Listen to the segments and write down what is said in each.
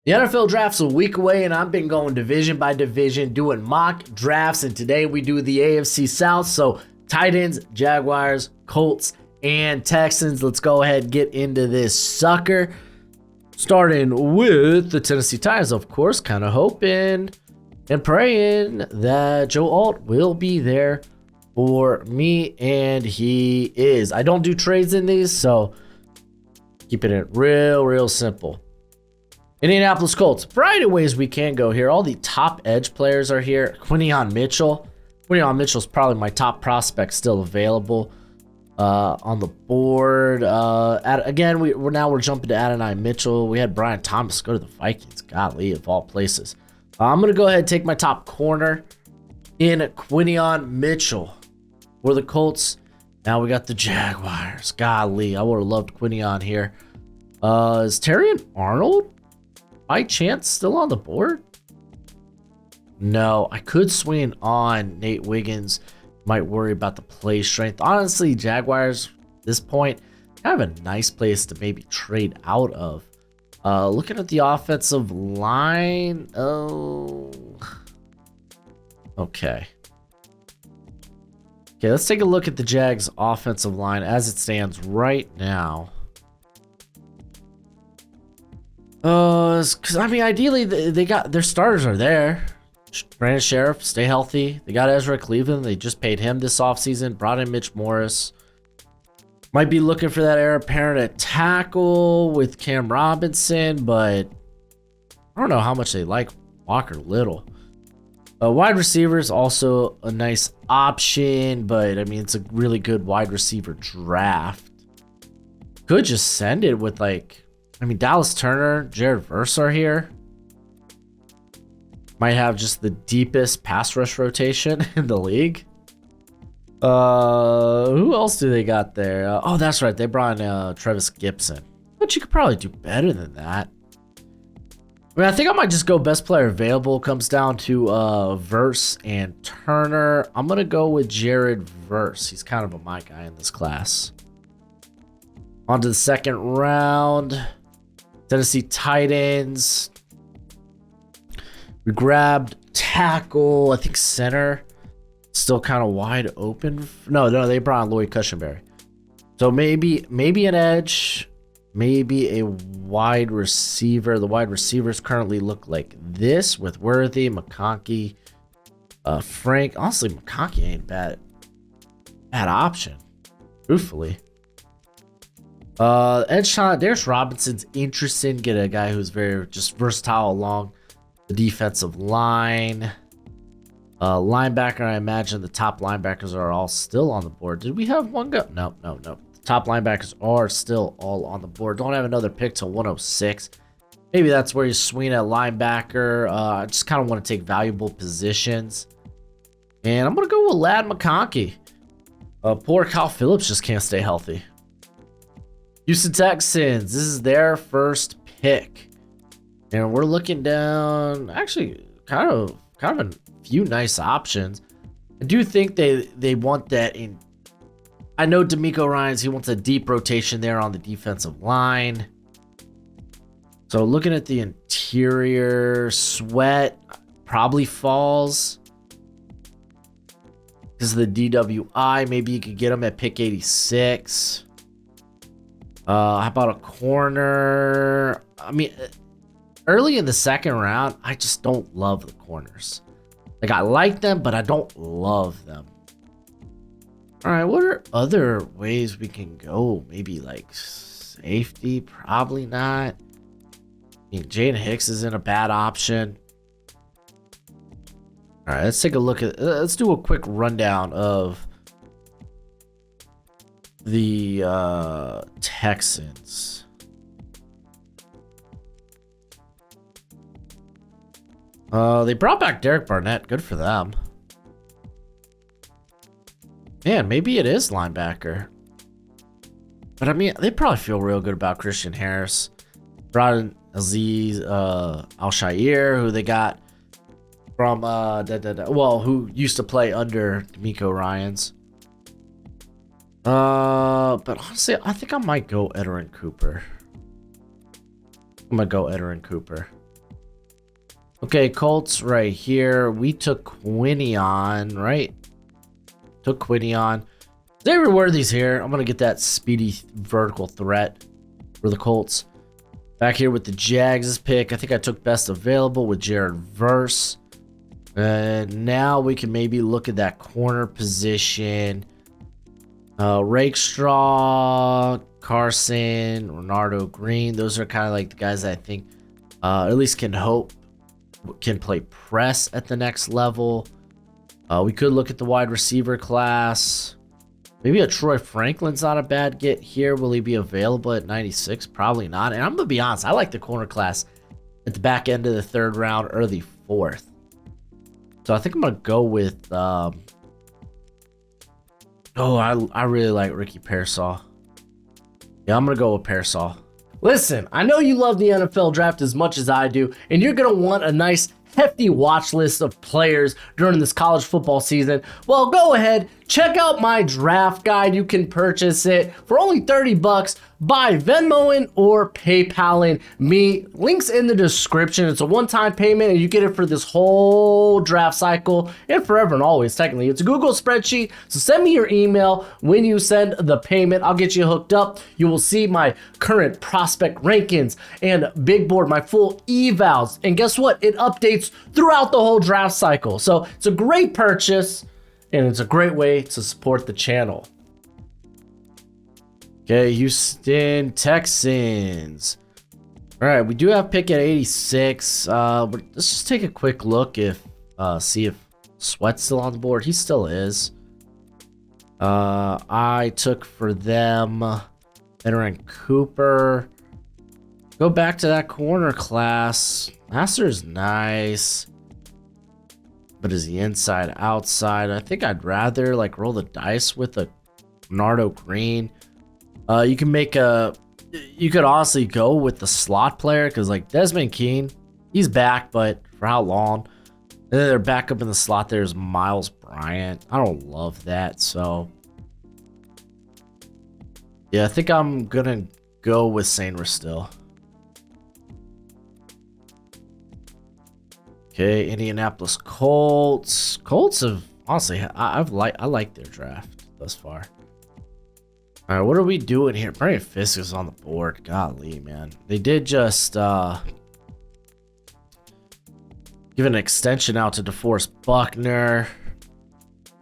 The NFL draft's a week away, and I've been going division by division, doing mock drafts. And today we do the AFC South. So, Titans, Jaguars, Colts, and Texans. Let's go ahead and get into this sucker. Starting with the Tennessee Titans, of course, kind of hoping and praying that Joe Alt will be there for me, and he is. I don't do trades in these, so keeping it real simple. Indianapolis Colts. Variety of ways we can go here. All the top edge players are here. Quinyon Mitchell. Quinyon Mitchell's probably my top prospect still available on the board. Again, we're jumping to Adonai Mitchell. We had Brian Thomas go to the Vikings. Golly, of all places. I'm gonna go ahead and take my top corner in Quinyon Mitchell for the Colts. Now we got the Jaguars. Golly, I would have loved Quinyon here. Is Terrion Arnold by chance still on the board? No, I could swing on Nate Wiggins. Might worry about the play strength. Honestly, Jaguars at this point, kind of a nice place to maybe trade out of. Looking at the offensive line. Oh, okay. Okay, let's take a look at the Jags offensive line as it stands right now. Because I mean, ideally they got their starters are there. Brandon Sheriff, stay healthy. They got Ezra Cleveland. They just paid him this offseason. Brought in Mitch Morris. Might be looking for that heir apparent at tackle with Cam Robinson, but I don't know how much they like Walker Little. Wide receivers also a nice option, but I mean it's a really good wide receiver draft. Could just send it with Dallas Turner, Jared Verse are here. Might have just the deepest pass rush rotation in the league. Who else do they got there? Oh, that's right. They brought in Travis Gibson. But you could probably do better than that. I mean, I think I might just go best player available. Comes down to Verse and Turner. I'm going to go with Jared Verse. He's kind of my guy in this class. On to the second round. Tennessee Titans. We grabbed tackle. I think center. Still kind of wide open. No, they brought in Lloyd Cushenberry. So maybe an edge. Maybe a wide receiver. The wide receivers currently look like this with Worthy, McConkey, Frank. Honestly, McConkey ain't bad option. Truthfully. Edge shot. There's Robinson's interesting. Get a guy who's very just versatile along the defensive line. Linebacker, I imagine the top linebackers are all still on the board. Did we have one go? No. The top linebackers are still all on the board. Don't have another pick till 106. Maybe that's where you swing at linebacker. I just kind of want to take valuable positions. And I'm going to go with Ladd McConkey. Poor Kyle Phillips just can't stay healthy. Houston Texans, this is their first pick. And we're looking down, actually, kind of a few nice options. I do think they want that in. I know D'Amico Ryans, he wants a deep rotation there on the defensive line. So looking at the interior, Sweat probably falls because of the DWI. Maybe you could get him at pick 86. How about a corner? I mean, early in the second round, I just don't love the corners. Like, I like them, but I don't love them. All right, what are other ways we can go? Maybe like safety? Probably not. I mean, Jaden Hicks isn't a bad option. All right, let's take a look at. Let's do a quick rundown of the Texans. They brought back Derek Barnett. Good for them. Man, maybe it is linebacker. But I mean, they probably feel real good about Christian Harris. Brought in Aziz Al-Shair, who they got from who used to play under D'Amico Ryans. But honestly, I think I might go Edgerrin Cooper. I'm gonna go Edgerrin Cooper. Okay, Colts right here. We took Quinion, right? Took Quinion. Xavier Worthy's here. I'm going to get that speedy vertical threat for the Colts. Back here with the Jags' pick. I think I took best available with Jared Verse. And now we can maybe look at that corner position. Rakestraw, Carson, Renardo Green. Those are kind of like the guys that I think at least can play press at the next level. We could look at the wide receiver class. Maybe a Troy Franklin's not a bad get here. Will he be available at 96? Probably not. And I'm going to be honest, I like the corner class at the back end of the 3rd round, early 4th. So I think I'm going to go with... I really like Ricky Pearsall. Yeah, I'm going to go with Pearsall. Listen, I know you love the NFL draft as much as I do, and you're going to want a nice hefty watch list of players during this college football season. Well, go ahead, check out my draft guide. You can purchase it for only 30 bucks by Venmoing or PayPaling me. Links in the description. It's a one-time payment and you get it for this whole draft cycle and forever and always. Technically, it's a Google spreadsheet. So send me your email when you send the payment. I'll get you hooked up. You will see my current prospect rankings and big board, my full evals. And guess what? It updates throughout the whole draft cycle. So it's a great purchase and it's a great way to support the channel. Okay, Houston Texans. All right, we do have pick at 86. But let's just take a quick look see if Sweat's still on the board. He still is. I took for them veteran Cooper. Go back to that corner class. Nasser's nice. But is he inside, outside? I think I'd rather like roll the dice with a Nardo Green. You could honestly go with the slot player because like Desmond Keene, he's back, but for how long? And then they're back up in the slot. There's Miles Bryant. I don't love that. So yeah, I think I'm gonna go with Saint still. Okay, Indianapolis Colts. Colts have honestly, I like their draft thus far. All right, what are we doing here? Brandon Fisk is on the board. Golly, man. They did just give an extension out to DeForest Buckner.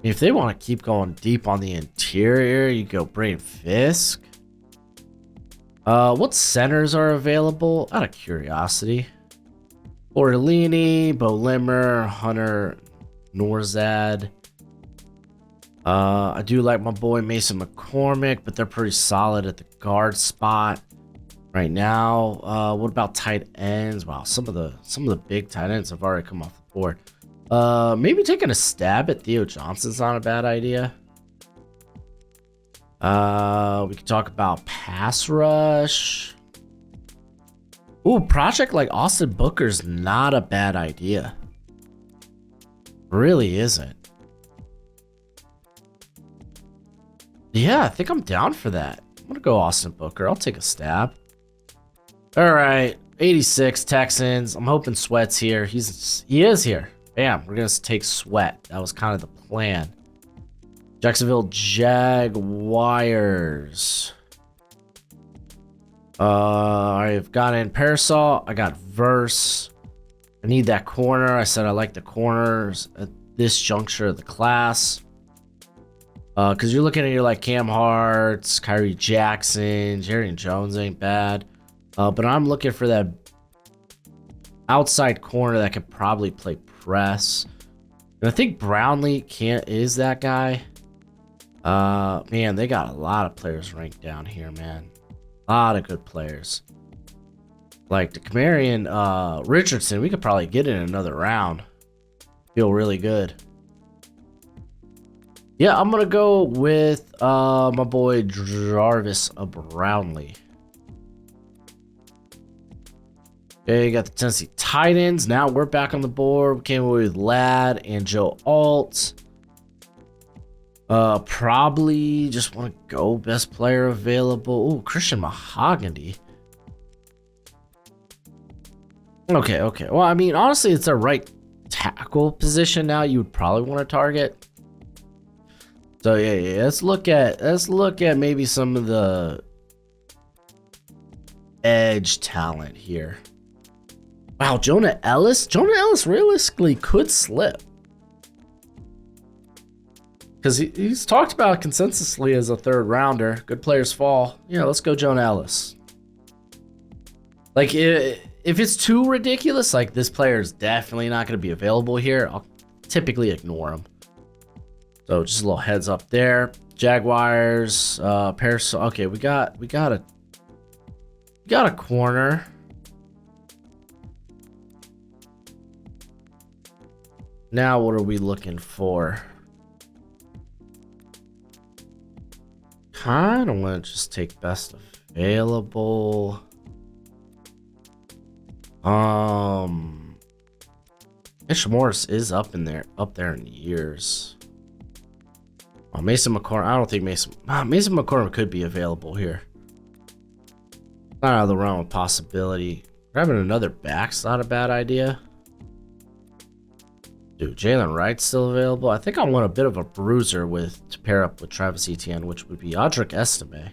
If they want to keep going deep on the interior, you go Brandon Fisk. What centers are available? Out of curiosity. Orlini, Bo Limmer, Hunter Norzad. I do like my boy Mason McCormick, but they're pretty solid at the guard spot right now. What about tight ends? Wow, some of the big tight ends have already come off the board. Maybe taking a stab at Theo Johnson's not a bad idea. We can talk about pass rush. Ooh, project like Austin Booker's not a bad idea. Really isn't. Yeah, I think I'm down for that. I'm gonna go Austin Booker. I'll take a stab. All right, 86 Texans. I'm hoping Sweat's here. He is here. Bam, we're gonna take Sweat. That was kind of the plan. Jacksonville Jaguars. I've got in Pearsall. I got Verse. I need that corner. I said I like the corners at this juncture of the class. Because you're looking at your like Cam Hart's, Kyrie Jackson, Jerry Jones ain't bad. But I'm looking for that outside corner that could probably play press. And I think Brownlee is that guy. Man, they got a lot of players ranked down here, man. A lot of good players. Like the Camarian Richardson, we could probably get in another round. Feel really good. Yeah, I'm gonna go with my boy Jarvis Brownlee. Okay, you got the Tennessee Titans. Now we're back on the board. We came away with Ladd and Joe Alt. Probably just want to go best player available. Ooh, Christian Mahogany. Okay, okay. Well, I mean, honestly, it's a right tackle position now. You would probably want to target. So yeah. Let's look at maybe some of the edge talent here. Wow, Jonah Ellis. Jonah Ellis realistically could slip. Because he's talked about consensusly as a third rounder. Good players fall. Yeah, let's go Jonah Ellis. Like, if it's too ridiculous, like this player is definitely not going to be available here, I'll typically ignore him. So just a little heads up there. Jaguars, Paris. Okay, we got a corner. Now what are we looking for? Kind of want to just take best available. Mitch Morris is up there in years. Oh, Mason McCormick. I don't think Mason McCormick could be available here. Not out of the realm of possibility. Grabbing another back's not a bad idea. Dude, Jalen Wright's still available. I think I want a bit of a bruiser to pair up with Travis Etienne, which would be Audric Estime.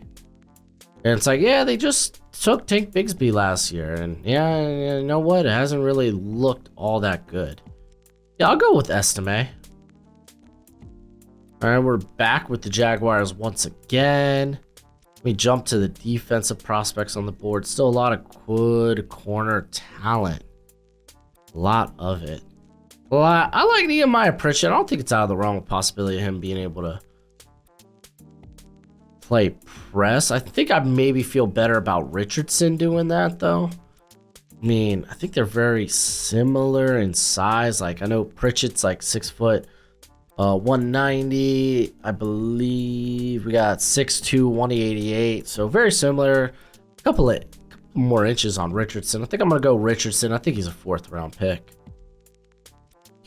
And it's like, yeah, they just took Tank Bigsby last year. And yeah, you know what? It hasn't really looked all that good. Yeah, I'll go with Estime. All right, we're back with the Jaguars once again. Let me jump to the defensive prospects on the board. Still a lot of good corner talent. A lot of it. Well, I like Nehemiah Pritchett. I don't think it's out of the realm of possibility of him being able to play press. I think I maybe feel better about Richardson doing that, though. I mean, I think they're very similar in size. Like, I know Pritchett's like 6 foot, 190. I believe we got 6'2", 188. So very similar. A couple more inches on Richardson. I think I'm going to go Richardson. I think he's a 4th round pick.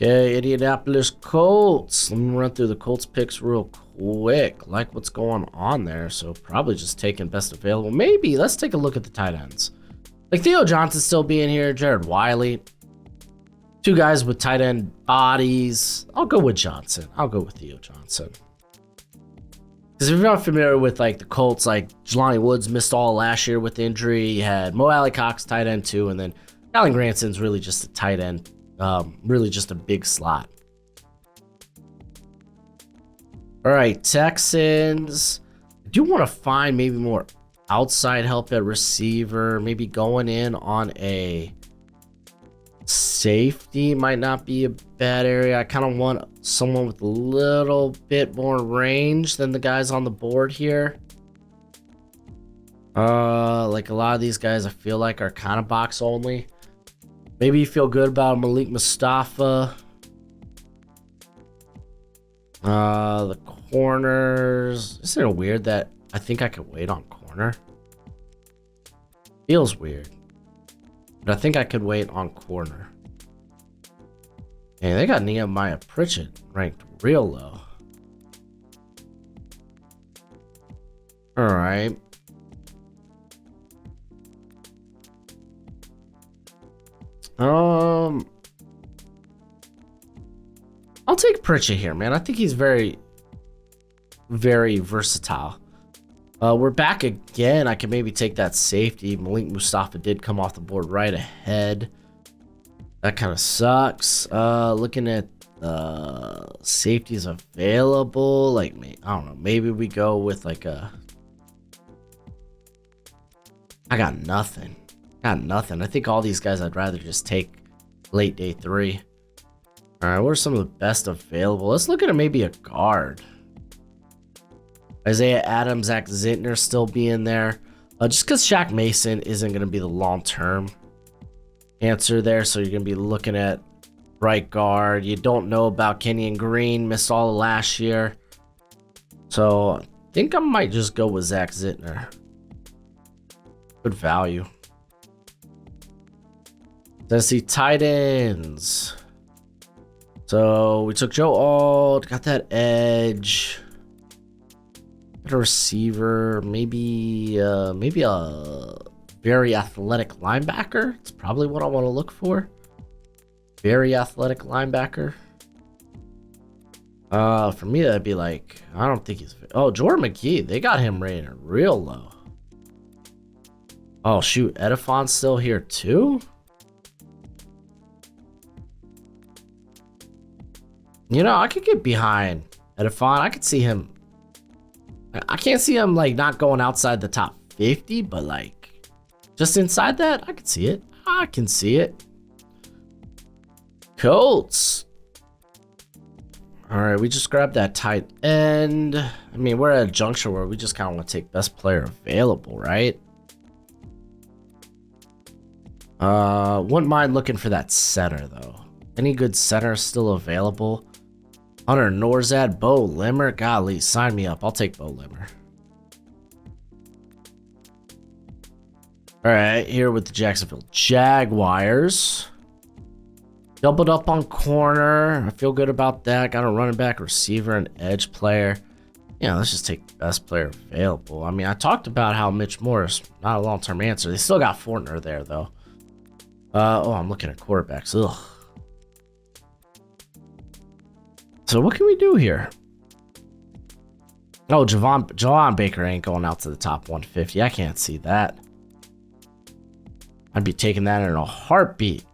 Okay, Indianapolis Colts. Let me run through the Colts picks real quick. Like what's going on there. So probably just taking best available. Maybe let's take a look at the tight ends. Like Theo Johnson's still being here. Jared Wiley. 2 guys with tight end bodies. I'll go with Johnson. I'll go with Theo Johnson. Because if you're not familiar with like the Colts, like Jelani Woods missed all last year with injury. You had Mo Alley Cox, tight end 2, and then Alan Granson's really just a tight end. Really just a big slot. All right, Texans. I do want to find maybe more outside help at receiver. Maybe going in on a safety might not be a bad area. I kind of want someone with a little bit more range than the guys on the board here. Like a lot of these guys I feel like are kind of box only. Maybe you feel good about Malik Mustafa. The corners. Isn't it weird that I think I could wait on corner? Feels weird. But I think I could wait on corner. Hey, they got Nehemiah Pritchett ranked real low. All right. I'll take Pritchett here, man. I think he's very, very versatile. We're back again. I can maybe take that safety. Malik Mustafa did come off the board right ahead. That kind of sucks. Looking at safeties available, like I don't know. Maybe we go with like a. I got nothing. I think all these guys I'd rather just take late day 3. All right, what are some of the best available? Let's look at maybe a guard. Isaiah Adams, Zach Zintner still being there. Just because Shaq Mason isn't going to be the long-term answer there. So you're going to be looking at right guard. You don't know about Kenyon Green. Missed all of last year. So I think I might just go with Zach Zintner. Good value. Tennessee tight ends. So we took Joe Alt, got that edge, got a receiver, maybe a very athletic linebacker. It's probably what I want to look for. Very athletic linebacker. For me, that'd be like, I don't think he's... Oh, Jordan McGee. They got him rated real low. Oh, shoot. Edifon's still here, too? You know, I could get behind Edifon. I could see him... I can't see him, like, not going outside the top 50, but, like, just inside that, I could see it. I can see it. Colts. All right, we just grabbed that tight end. I mean, we're at a juncture where we just kind of want to take best player available, right? Wouldn't mind looking for that center, though. Any good center still available? Hunter Norzad, Bo Limmer. Golly, sign me up. I'll take Bo Limmer. All right, here with the Jacksonville Jaguars. Doubled up on corner. I feel good about that. Got a running back, receiver, and edge player. Yeah, let's just take the best player available. I mean, I talked about how Mitch Morris, not a long-term answer. They still got Fortner there, though. Oh, I'm looking at quarterbacks. Ugh. So what can we do here? Oh, Javon Baker ain't going out to the top 150. I can't see that. I'd be taking that in a heartbeat.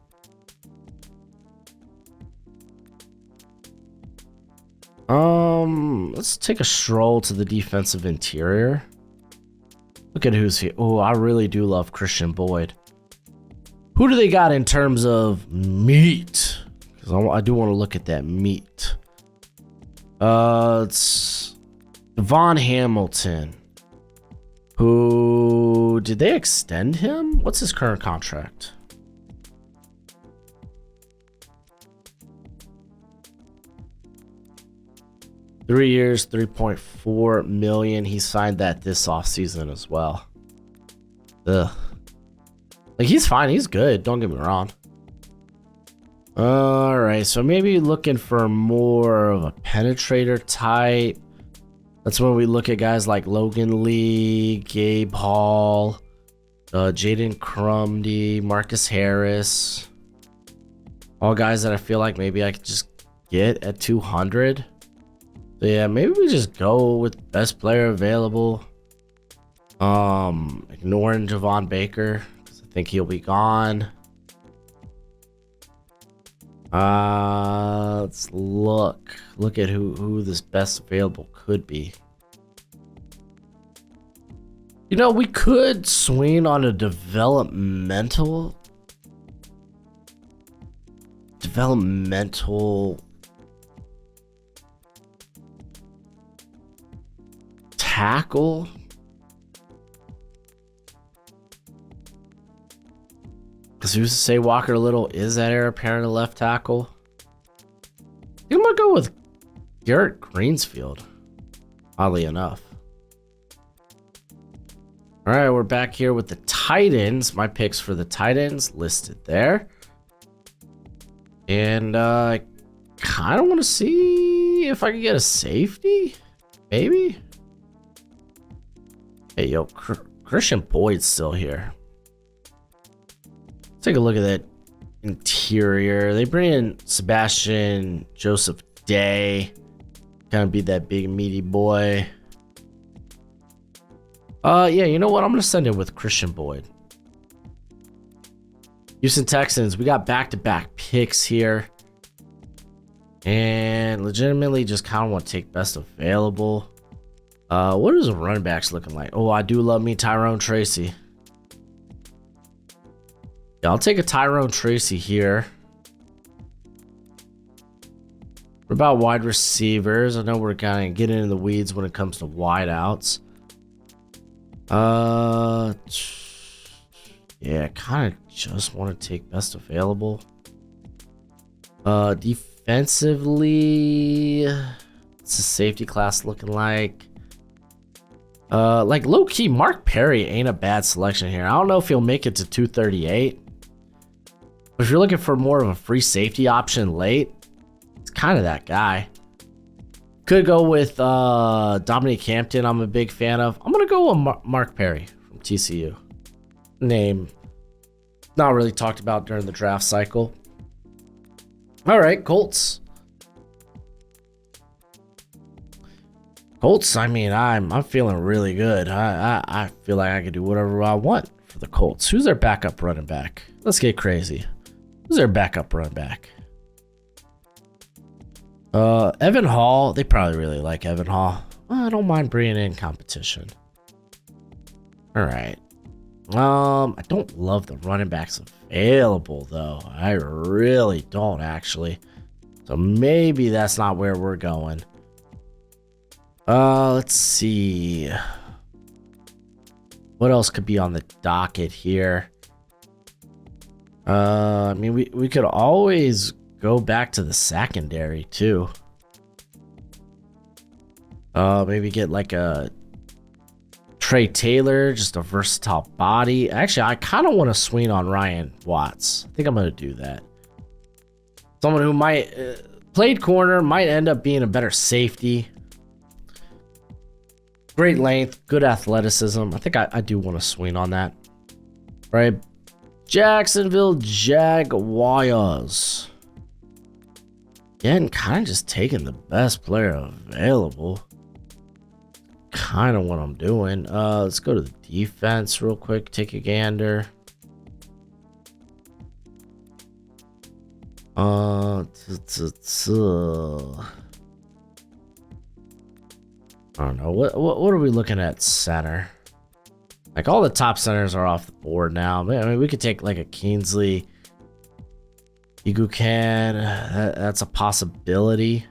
Let's take a stroll to the defensive interior. Look at who's here. Oh, I really do love Christian Boyd. Who do they got in terms of meat? Because I do want to look at that meat. It's Devon Hamilton. Who did they extend him? What's his current contract? Three years, $3.4 million. He signed that this offseason as well. Ugh. Like, he's fine. He's good. Don't get me wrong. All right. So maybe looking for more of a penetrator type. That's when we look at guys like Logan Lee, Gabe Hall, Jaden Crumdy, Marcus Harris. All guys that I feel like maybe I could just get at 200. So yeah, maybe we just go with best player available. Ignoring Javon Baker, because I think he'll be gone. Let's look at who this best available could be. You know, we could swing on a developmental tackle. Because who's to say Walker Little is that heir apparent to left tackle? I think I'm going to go with Garrett Greensfield, oddly enough. All right, we're back here with the Titans. My picks for the Titans listed there. And I kind of want to see if I can get a safety, maybe. Hey, yo, Christian Boyd's still here. Take a look at that interior. They bring in Sebastian Joseph Day. Kind of be that big meaty boy. Yeah, you know what? I'm going to send it with Christian Boyd. Houston Texans, we got back-to-back picks here. And legitimately just kind of want to take best available. What is the running backs looking like? Oh, I do love me Tyrone Tracy. Yeah, I'll take a Tyrone Tracy here. What about wide receivers? I know we're kind of getting in the weeds when it comes to wideouts. Yeah, kind of just want to take best available. Defensively, what's the safety class looking like? Like low key, Mark Perry ain't a bad selection here. I don't know if he'll make it to 238. But if you're looking for more of a free safety option late, it's kind of that guy. Could go with Dominique Hampton. I'm a big fan of. I'm gonna go with Mark Perry from TCU. name not really talked about during the draft cycle. All right, Colts. Colts, I mean, I'm feeling really good. I feel like I can do whatever I want for the Colts. Who's their backup running back? Let's get crazy. Who's their backup running back? Evan Hall. They probably really like Evan Hall. I don't mind bringing in competition. All right. I don't love the running backs available though. I really don't actually. So maybe that's not where we're going. Let's see. What else could be on the docket here? I mean, we could always go back to the secondary too. Maybe get like a Trey Taylor, just a versatile body. Actually, I kind of want to swing on Ryan Watts. I think I'm going to do that. Someone who might played corner, might end up being a better safety. Great length, good athleticism. I think I do want to swing on that. Right. Jacksonville Jaguars. Again, kind of just taking the best player available. Kind of what I'm doing. Let's go to the defense real quick. Take a gander. I don't know. What are we looking at center? Like all the top centers are off the board now. I mean, we could take like a Kingsley, Igucan. That's a possibility.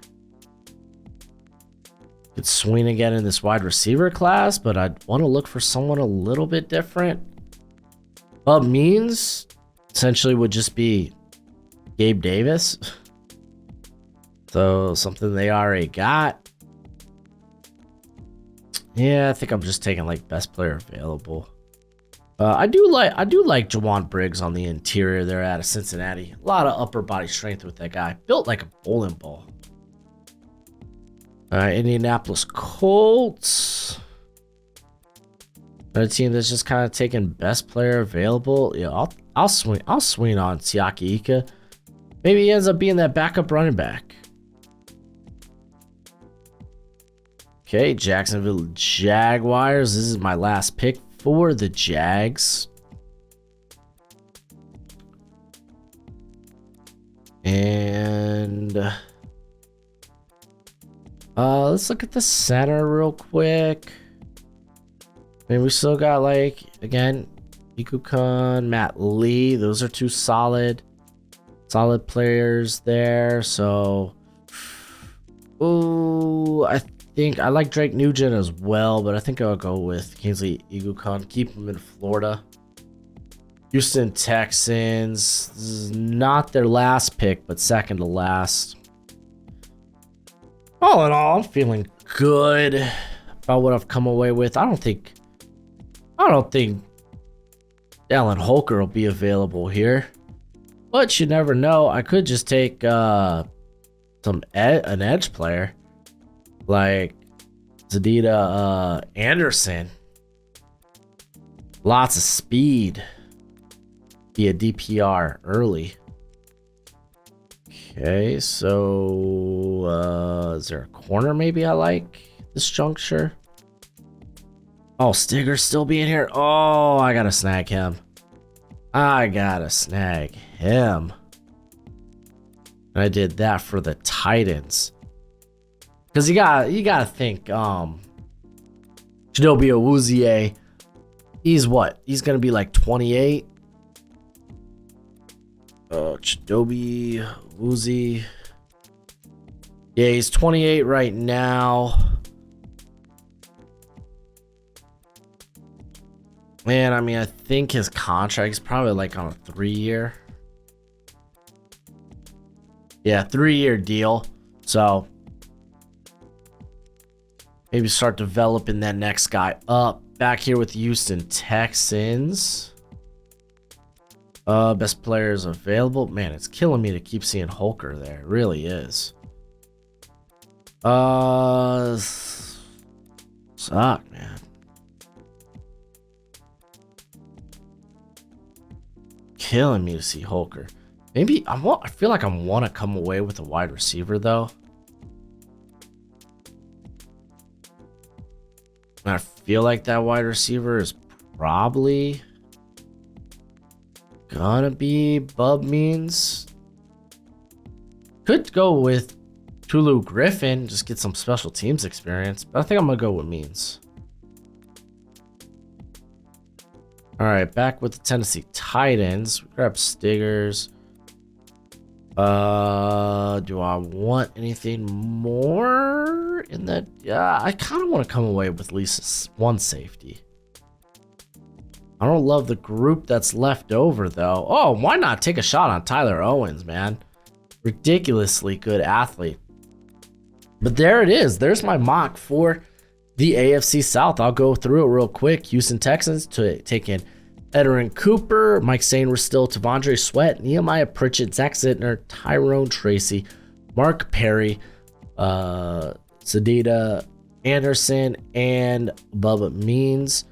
Could swing again in this wide receiver class, but I'd want to look for someone a little bit different. Means essentially would just be Gabe Davis. So something they already got. Yeah, I think I'm just taking like best player available. I do like Jawan Briggs on the interior there out of Cincinnati. A lot of upper body strength with that guy. Built like a bowling ball. Indianapolis Colts. A team that's just kind of taking best player available. Yeah, I'll swing on Siaki Ika. Maybe he ends up being that backup running back. Okay, Jacksonville Jaguars. This is my last pick for the Jags. And let's look at the center real quick. I mean, we still got like, again, Ikukan, Matt Lee. Those are two solid players there. So, ooh, I think I like Drake Nugent as well, but I think I'll go with Kingsley Igukan. Keep him in Florida. Houston Texans. This is not their last pick, but second to last. All in all, I'm feeling good about what I've come away with. I don't think Alan Holker will be available here, but you never know. I could just take an edge player like Zadita Anderson. Lots of speed. Be a DPR early. Okay, so is there a corner maybe I like this juncture? Oh, Stigger's still being here. Oh, I gotta snag him. And I did that for the Titans. Because you gotta think, Chidobe Awuzie, he's what? He's gonna be like 28. Chidobe Awuzie. Yeah, he's 28 right now. Man, I mean, I think his contract is probably like on a 3-year. Yeah, 3-year deal. So maybe start developing that next guy up. Back here with Houston Texans. Best players available. Man, it's killing me to keep seeing Holker there. It really is. Suck, man. killing me to see Holker. Maybe I feel like I want to come away with a wide receiver though. And I feel like that wide receiver is probably gonna be Bub Means. Could go with Tulu Griffin, just get some special teams experience, but I think I'm gonna go with Means. All right, back with the Tennessee Titans. Grab Stiggers. Do I want anything more in that? Yeah, I kind of want to come away with at least one safety. I don't love the group that's left over though. Oh, why not take a shot on Tyler Owens, man? Ridiculously good athlete. But there it is. There's my mock for the AFC South. I'll go through it real quick. Houston Texans to take in Edgerrin Cooper, Mike Sainristil still, Tavondre Sweat, Nehemiah Pritchett, Zach Zittner, Tyrone Tracy, Mark Perry, Sadida Anderson, and Bubba Means.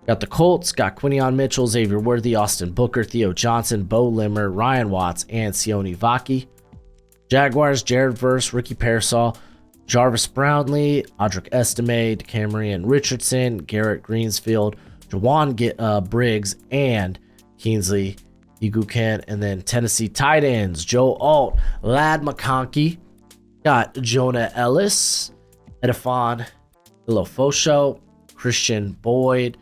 Got the Colts, got Quinion Mitchell, Xavier Worthy, Austin Booker, Theo Johnson, Bo Limmer, Ryan Watts, and Sione Vaki. Jaguars, Jared Verse, Ricky Pearsall, Jarvis Brownlee, Audric Estime, Camryn Richardson, Garrett Greensfield, Jawan Briggs, and Kingsley Iguken. And then Tennessee Titans, Joe Alt, Lad McConkey, got Jonah Ellis, Edifon Ilofosho, Christian Boyd,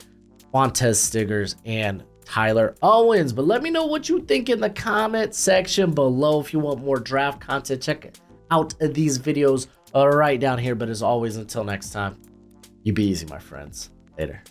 Montez Stiggers, and Tyler Owens. But let me know what you think in the comment section below. If you want more draft content, check out these videos right down here. But as always, until next time, you be easy, my friends. Later.